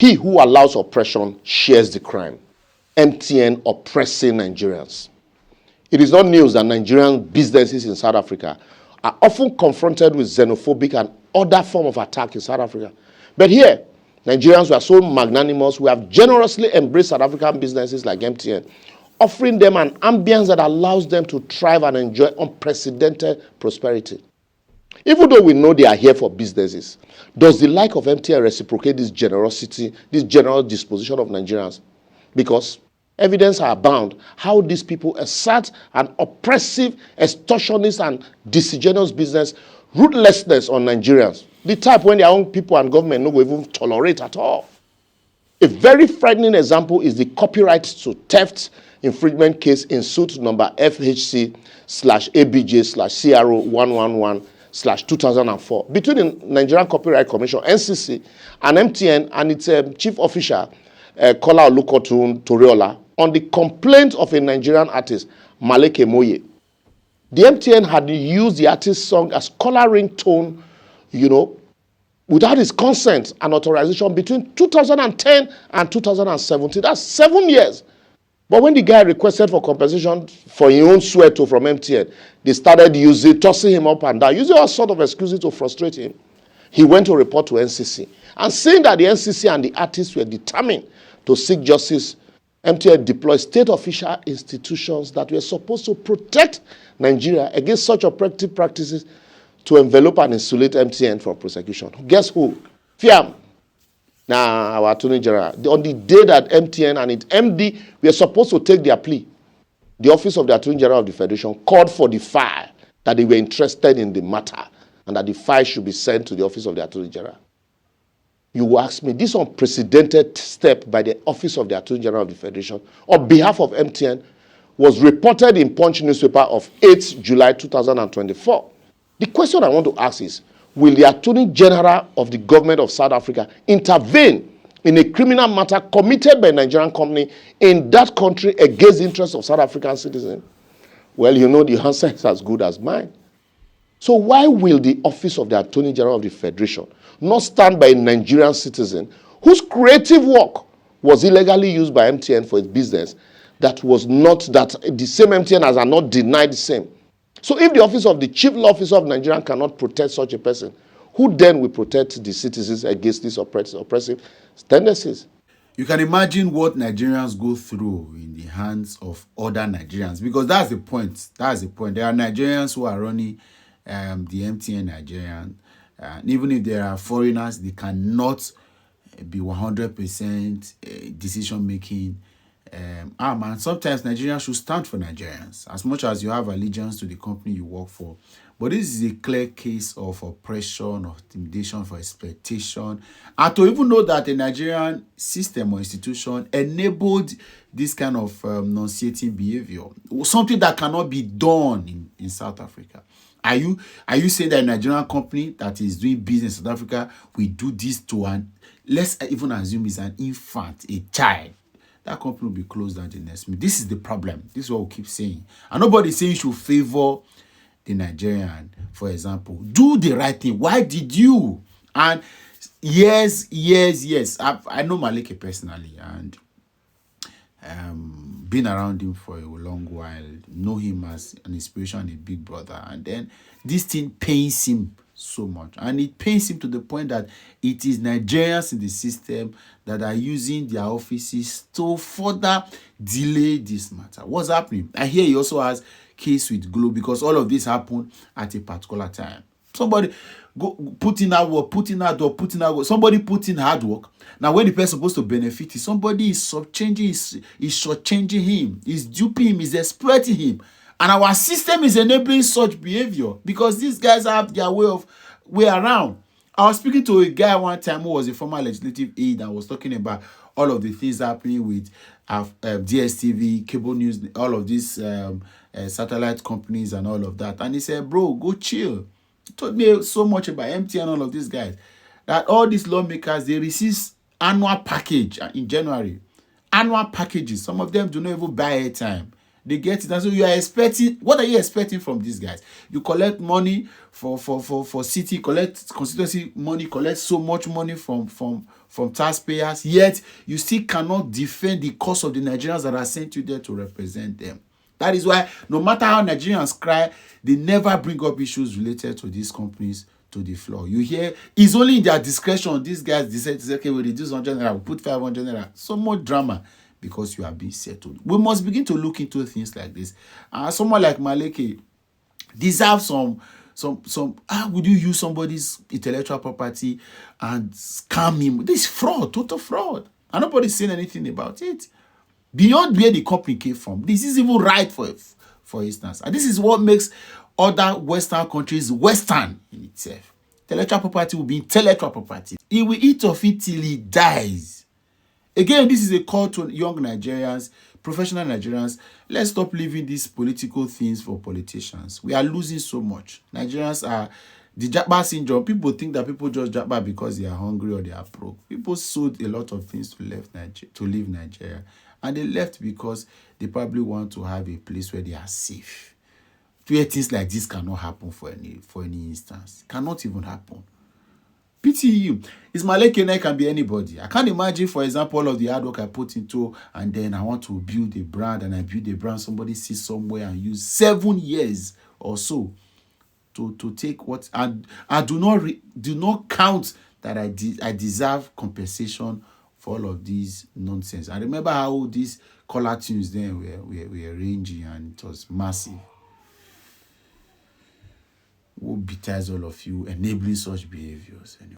He who allows oppression shares the crime. MTN oppressing Nigerians. It is not news that Nigerian businesses in South Africa are often confronted with xenophobic and other form of attack in South Africa. But here, Nigerians were so magnanimous, we have generously embraced South African businesses like MTN, offering them an ambience that allows them to thrive and enjoy unprecedented prosperity. Even though we know they are here for businesses, does the like of MTN reciprocate this generosity, this general disposition of Nigerians? Because evidence are abound how these people assert an oppressive, extortionist, and disingenuous business ruthlessness on Nigerians. The type when their own people and government no go even tolerate at all. A very frightening example is the copyright to theft infringement case in suit number FHC/ABJ/CRO111/2004 between the Nigerian Copyright Commission, NCC, and MTN and its chief official, Kola Olukotun Toriola, on the complaint of a Nigerian artist, Maleke Moye. The MTN had used the artist's song as color ringtone, without his consent and authorization between 2010 and 2017. That's 7 years. But when the guy requested for compensation for his own sweat from MTN, they started tossing him up and down, using all sorts of excuses to frustrate him. He went to report to NCC. And seeing that the NCC and the artists were determined to seek justice, MTN deployed state official institutions that were supposed to protect Nigeria against such oppressive practices to envelop and insulate MTN from prosecution. Guess who? FIAM. Now, our Attorney General. On the day that MTN and its MD were supposed to take their plea, the Office of the Attorney General of the Federation called for the file, that they were interested in the matter and that the file should be sent to the Office of the Attorney General. You will ask me, this unprecedented step by the Office of the Attorney General of the Federation on behalf of MTN was reported in Punch newspaper of 8th July 2024. The question I want to ask is, will the Attorney General of the government of South Africa intervene in a criminal matter committed by a Nigerian company in that country against the interests of South African citizens? Well, the answer is as good as mine. So why will the Office of the Attorney General of the Federation not stand by a Nigerian citizen whose creative work was illegally used by MTN for its business, that the same MTN has not denied the same? So if the office of the Chief Law Officer of Nigeria cannot protect such a person, who then will protect the citizens against these oppressive tendencies? You can imagine what Nigerians go through in the hands of other Nigerians, because that's the point. That's the point. There are Nigerians who are running the MTN Nigerian. Even if there are foreigners, they cannot be 100% decision making. Man, sometimes Nigerians should stand for Nigerians as much as you have allegiance to the company you work for. But this is a clear case of oppression, of intimidation, for exploitation, and to even know that a Nigerian system or institution enabled this kind of nauseating behavior, something that cannot be done in South Africa. Are you saying that a Nigerian company that is doing business in South Africa will do this to let's even assume it's an infant, a child? That company will be closed down the next minute. This is the problem. This is what we keep saying. And nobody is saying you should favor the Nigerian, for example. Do the right thing. Why did you? And yes. I know Maleke personally, and been around him for a long while, know him as an inspiration and a big brother. And then this thing pains him so much. And it pains him to the point that it is Nigerians in the system that are using their offices to further delay this matter. What's happening? I hear he also has case with Globe, because all of this happened at a particular time. Somebody go put in hard work, somebody put in hard work. Now when the person is supposed to benefit, somebody is shortchanging him, is duping him, is exploiting him. And our system is enabling such behavior because these guys have their way around. I was speaking to a guy one time who was a former legislative aide and was talking about all of the things happening with DSTV, cable news, all of these satellite companies and all of that. And he said, bro, go chill. He told me so much about MTN and all of these guys, that all these lawmakers, they receive annual package in January. Annual packages. Some of them do not even buy airtime. They get it. And so you are expecting, what are you expecting from these guys? You collect money for city, collect constituency money, collect so much money from taxpayers, yet you still cannot defend the cause of the Nigerians that are sent you there to represent them. That is why no matter how Nigerians cry, they never bring up issues related to these companies to the floor. You hear, it's only in their discretion. These guys decide to say, okay, we reduce 100 naira, we put 500 naira. So much drama because you are being settled. We must begin to look into things like this. Someone like Maleke deserves some. How would you use somebody's intellectual property and scam him? This is fraud, total fraud. And nobody's saying anything about it. Beyond where the company came from, this is even right for instance. And this is what makes other Western countries Western in itself. Intellectual property will be intellectual property. He will eat of it till he dies. Again, this is a call to young Nigerians, professional Nigerians. Let's stop leaving these political things for politicians. We are losing so much. Nigerians are the Japa syndrome. People think that people just Japa because they are hungry or they are broke. People sold a lot of things to leave Nigeria. And they left because they probably want to have a place where they are safe. Where things like this cannot happen for any instance. Cannot even happen. Pity you. Ismail Kene can be anybody. I can't imagine, for example, all of the hard work I put into, and then I want to build a brand, and I build a brand, somebody sees somewhere and use 7 years or so to take what, and I do not count that I deserve compensation for all of these nonsense. I remember how these color tunes then were ranging, and it was massive. Who betides all of you enabling such behaviors anyway?